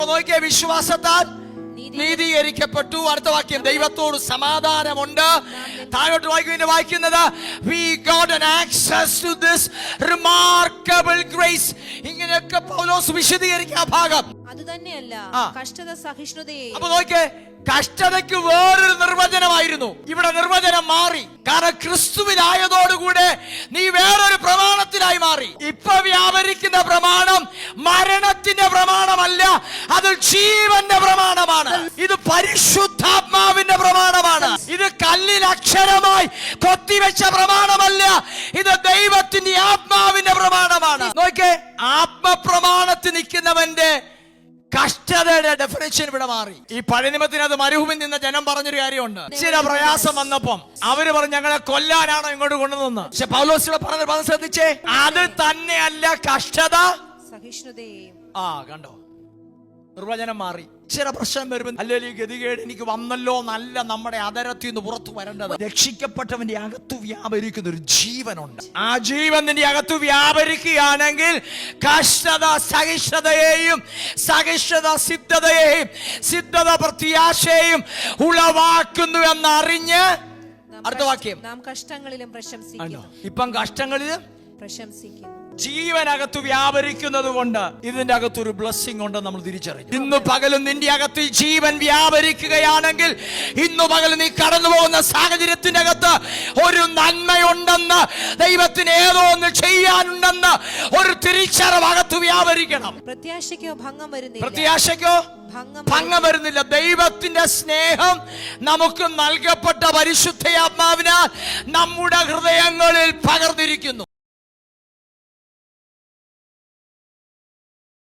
നോക്കിയ വിശ്വാസത്താൽ നീതീകരിക്കപ്പെട്ടു. അടുത്ത വാക്യം, ദൈവത്തോട് സമാധാനമുണ്ട്. താഴോട്ട് വായിക്കുന്നത് we got an access to this remarkable grace. ഇങ്ങനെയൊക്കെ പൗലോസ് വിശദീകരിക്കുന്ന ഭാഗം അത് തന്നെയല്ല കഷ്ടത സഹിഷ്ണുതയെ. അപ്പൊ നോക്കിയേ, കഷ്ടതയ്ക്ക് വേറൊരു നിർവചനമായിരുന്നു, ഇവിടെ നിർവചനം മാറി. കാരണം ക്രിസ്തുവിലായതോടുകൂടെ നീ വേറൊരു പ്രമാണത്തിലായി മാറി. ഇപ്പൊ വ്യാപരിക്കുന്ന പ്രമാണം മരണത്തിന്റെ പ്രമാണമല്ല, അത് ജീവന്റെ പ്രമാണമാണ്. ഇത് പരിശുദ്ധാത്മാവിന്റെ പ്രമാണമാണ്. ഇത് കല്ലിൽ അക്ഷരമായി കൊത്തിവെച്ച പ്രമാണമല്ല, ഇത് ദൈവത്തിന്റെ ആത്മാവിന്റെ പ്രമാണമാണ്. നോക്കേ, ആത്മപ്രമാണത്തിൽ നിൽക്കുന്നവന്റെ കഷ്ടതയുടെ ഡെഫിനിഷൻ ഇവിടെ മാറി. ഈ പഴയ നിയമത്തിന് അത് മരുഭൂമിയിൽ നിന്ന ജനം പറഞ്ഞൊരു കാര്യമുണ്ട്. ചില പ്രയാസം വന്നപ്പം അവര് പറഞ്ഞു ഞങ്ങളെ കൊല്ലാനാണോ ഇങ്ങോട്ട് കൊണ്ടുവന്ന്. പക്ഷെ പൗലോസ് ഇവിടെ പറഞ്ഞ ശ്രദ്ധിച്ചേ, അത് തന്നെയല്ല കഷ്ടത സഹിഷ്ണുതയെയും. കണ്ടോ, നിർവചനം മാറി. ചില പ്രശ്നം വരുമ്പോൾ അല്ലെങ്കിൽ ഗതികേട് എനിക്ക് വന്നല്ലോ നല്ല നമ്മുടെ അതരത്തിൽ നിന്ന് പുറത്തു വരേണ്ടത്. രക്ഷിക്കപ്പെട്ടവന്റെ അകത്തു വ്യാപരിക്കുന്ന ഒരു ജീവനുണ്ട്. ആ ജീവൻ നിന്റെ അകത്തു വ്യാപരിക്കുകയാണെങ്കിൽ കഷ്ടത സഹിഷ്ണുതയെയും സഹിഷ്ണുത സിദ്ധതയെയും സിദ്ധത പ്രത്യാശയെയും ഉളവാക്കുന്നു എന്നറിഞ്ഞ് അടുത്ത വാക്യം, നാം കഷ്ടങ്ങളിലും പ്രശംസിക്കുന്നു. ഇപ്പം കഷ്ടങ്ങളിലും പ്രശംസിക്കുന്നു. ജീവനകത്ത് വ്യാപരിക്കുന്നത് കൊണ്ട് ഇതിന്റെ അകത്തൊരു ബ്ലെസ്സിംഗ് ഉണ്ടെന്ന് നമ്മൾ തിരിച്ചറിഞ്ഞു. ഇന്ന് പകലും നിന്റെ അകത്ത് ജീവൻ വ്യാപരിക്കുകയാണെങ്കിൽ, ഇന്ന് പകലും നീ കടന്നു പോകുന്ന സാഹചര്യത്തിന്റെ അകത്ത് ഒരു നന്മയുണ്ടെന്ന്, ദൈവത്തിന് ഏതോ ഒന്ന് ചെയ്യാനുണ്ടെന്ന് ഒരു തിരിച്ചറിവ് അകത്ത് വ്യാപരിക്കണം. പ്രത്യാശയ്ക്കോ ഭംഗം വരുന്നില്ല. പ്രത്യാശയ്ക്കോ ഭംഗം വരുന്നില്ല. ദൈവത്തിന്റെ സ്നേഹം നമുക്ക് നൽകപ്പെട്ട പരിശുദ്ധ ആത്മാവിനാൽ നമ്മുടെ ഹൃദയങ്ങളിൽ പകർന്നിരിക്കുന്നു.